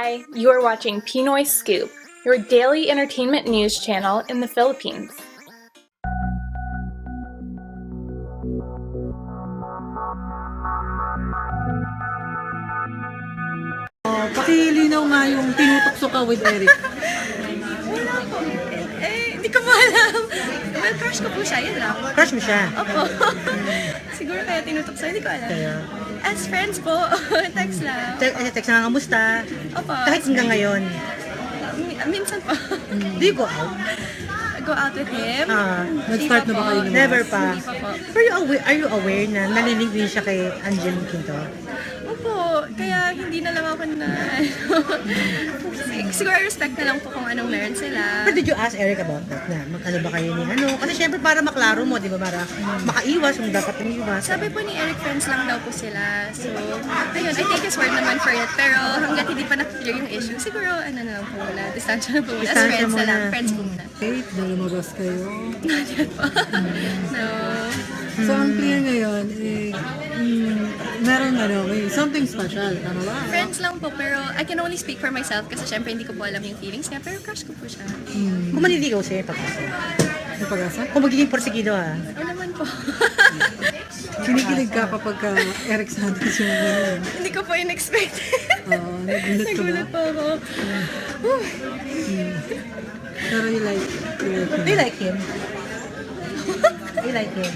Hi, you are watching Pinoy Scoop, your daily entertainment news channel in the Philippines. Pakilinaw nga yung tinutokso ka with Eric. Wala po. Hindi ko po alam. Well, crush ko po siya, yun lang. Crush mo siya? Opo. Siguro kaya tinutokso, hindi ko alam. Kaya? As friends po, text lang. Text na nga, kamusta? Opo. Kahit hanggang ngayon. Minsan po. Do you go out? Go out with him. Nag-start na ba kayo naman? Never pa. Hindi pa po. Pero are you aware na nalilig din siya kay Angeline Quinto? Opo, kaya hindi na lang ako na... Siguro respect na lang po kung anong meron sila. But did you ask Eric about that? Na mag-ano ba kayo ni ano? Kasi syempre para maklaro mo, di ba? Para makaiwas kung dapat umiwas. Sabi po ni Eric, friends lang daw po sila. So, ayun, I take his word naman for it. Pero hanggat hindi pa na-clear yung issue, siguro ano na lang po muna, distansya na po muna. As Distansya friends na muna. lang, friends po muna. Faith, na lumabas kayo. Not yet po. No. So, ang clear ngayon, meron something special, tama ba? Friends lang po, pero I can only speak for myself kasi syempre hindi ko po alam yung feelings niya, pero crush ko po siya. Kung maniligaw sa'yo pag-asa. May pag-asa? Kung magiging porsigido ha. Ano naman po. Kinikilig ka kapag Eric Santos yung gano'n. Hindi ko po in-expect. Oo, nagulat ka ba? Nagulat po ako. Pero you like Eric. Do you like him? Do you like him?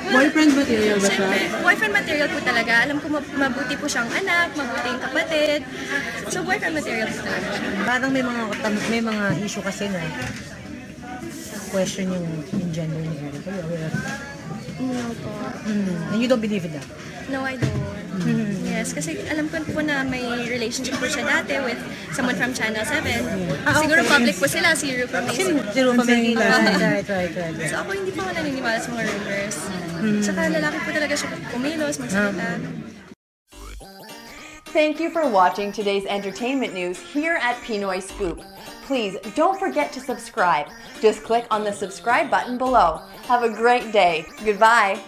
Boyfriend material ba siya? Siyempre, boyfriend material po talaga. Alam ko mabuti po siyang anak, mabuti yung kapatid. So boyfriend material po talaga siya. Parang may mga issue kasi na question yung gender ni Eric. Are you aware of that? No po. And you don't believe in that? No, I don't. Yes, kasi alam ko po na may relationship po siya dati with someone from Channel 7. Siguro okay. public po sila, si Rupa May. Si Rupa May. Right. So ako hindi pa ako naniniwala sa mga rumors. Tsaka lalaki po talaga siya kumilos, magsalita. Thank you for watching today's entertainment news here at Pinoy Scoop. Please don't forget to subscribe. Just click on the subscribe button below. Have a great day. Goodbye.